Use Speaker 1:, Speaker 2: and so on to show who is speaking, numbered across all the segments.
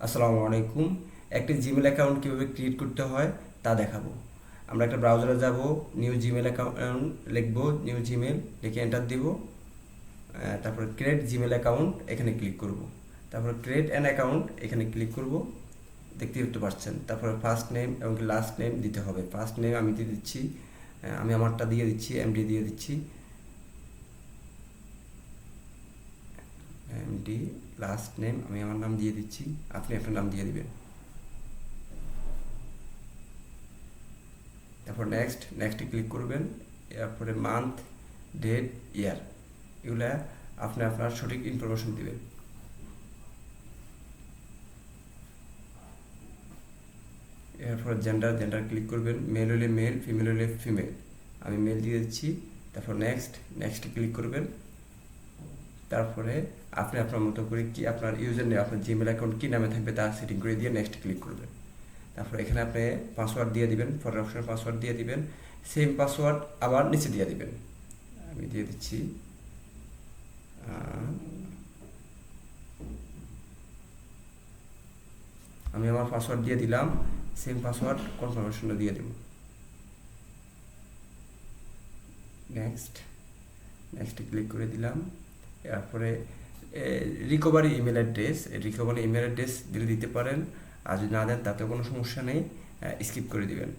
Speaker 1: আসসালামু আলাইকুম। একটি জিমেল অ্যাকাউন্ট কীভাবে ক্রিয়েট করতে হয় তা দেখাবো। আমরা একটা ব্রাউজারে যাব, নিউ জিমেল অ্যাকাউন্ট লিখব, নিউ জিমেল লিখে এন্টার দিব। তারপর ক্রিয়েট জিমেল অ্যাকাউন্ট এখানে ক্লিক করব। তারপর ক্রিয়েট অ্যান অ্যাকাউন্ট এখানে ক্লিক করব। দেখতে পাচ্ছেন, তারপরে ফার্স্ট নেম এবং লাস্ট নেম দিতে হবে। ফার্স্ট নেম আমি দিয়ে দিচ্ছি, আমি আমারটা দিয়ে দিচ্ছি, এমডি দিয়ে দিচ্ছি এমডি। লাস্ট নেম আমি আমার নাম দিয়ে দিচ্ছি, আপনি আপনার নাম দিয়ে দিবেন। তারপর নেক্সটে ক্লিক করবেন। এরপরে মান্থ, ডেট, ইয়ার, এগুলা আপনি আপনার সঠিক ইনফরমেশন দিবেন। এরপর জেন্ডার ক্লিক করবেন। মেল হলে মেল, ফিমেল হলে ফিমেল, আমি মেল দিয়ে দিচ্ছি। তারপর নেক্সটে ক্লিক করবেন। তারপরে আপনি আপনার মতো করে কি আপনার ইউজার নেম, আপনার জিমেল অ্যাকাউন্ট কী নামে থাকবে তা সেটিং করে দিয়ে নেক্সট ক্লিক করবেন। তারপর এখানে আপনি পাসওয়ার্ড দিয়ে দিবেন, ফরেন অপশনে পাসওয়ার্ড দিয়ে দিবেন। সেম পাসওয়ার্ড আবার নিচে দিয়ে দিবেন। আমি দিয়ে দিচ্ছি, আমি আমার পাসওয়ার্ড দিয়ে দিলাম। সেম পাসওয়ার্ড কনফার্মেশনটা দিয়ে দেব। নেক্সটে ক্লিক করে দিলাম। এরপরে রিকভারি ইমেল অ্যাড্রেস দিলে দিতে পারেন, আর যদি না দেন তাতে কোনো সমস্যা নেই, স্কিপ করে দিবেন।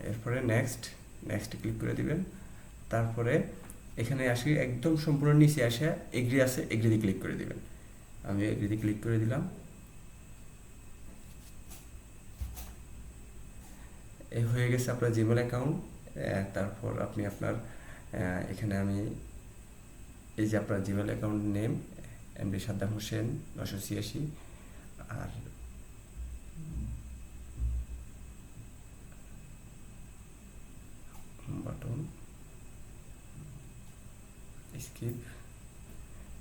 Speaker 1: এরপরে নেক্সটে ক্লিক করে দিবেন। তারপরে এখানে আসি, একদম সম্পূর্ণ নিচে আসে এগ্রি আছে, এগ্রিতে ক্লিক করে দিবেন। আমি এগ্রিতে ক্লিক করে দিলাম। এই হয়ে গেছে আপনার জিমেল অ্যাকাউন্ট। তারপর আপনি আপনার এখানে আমি এই যে আপনার Gmail account name MD Saddam Hossain 986, আর বাটন স্কিপ।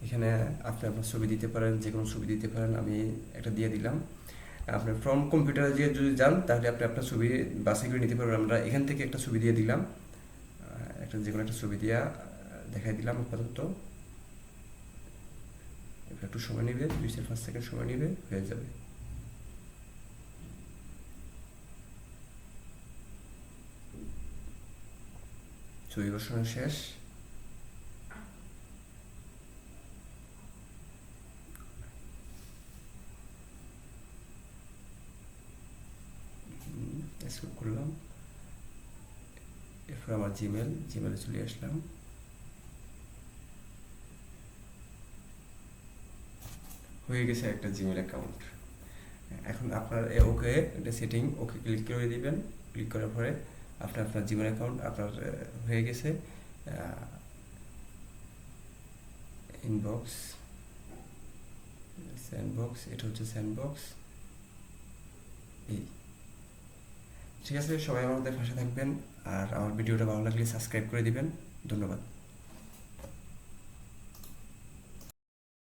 Speaker 1: এখানে আপনি আপনার ছবি দিতে পারেন, যে কোনো ছবি দিতে পারেন, আমি একটা দিয়ে দিলাম। আপনি ফ্রম কম্পিউটারে দিয়ে যদি যান তাহলে আপনি আপনার ছবি বাছাই করে নিতে পারবেন। আমরা এখান থেকে একটা ছবি দিয়ে দিলাম, যে কোনো একটা ছবি দিয়া দেখাই দিলাম আপাতত। একটু সময় নেবে, 2-5 সেকেন্ড সময় নেবে, হয়ে যাবে। ছবি বসানো শেষ। স্ক্রল করলাম। এরপর আমার জিমেলে চলে আসলাম। হয়ে গেছে একটা জিমেল অ্যাকাউন্ট। এখন আপনার ওকে, এটা সেটিং, ওকে ক্লিক করে দিবেন। ক্লিক করার পরে আপনার জিমেল অ্যাকাউন্ট আপনার হয়ে গেছে। ইনবক্স, স্যান্ডবক্স, এটা হচ্ছে স্যান্ডবক্স। এই ঠিক আছে, সবাই আমাদের পাশে থাকবেন, আর আমার ভিডিওটা ভালো লাগলে সাবস্ক্রাইব করে দিবেন। ধন্যবাদ।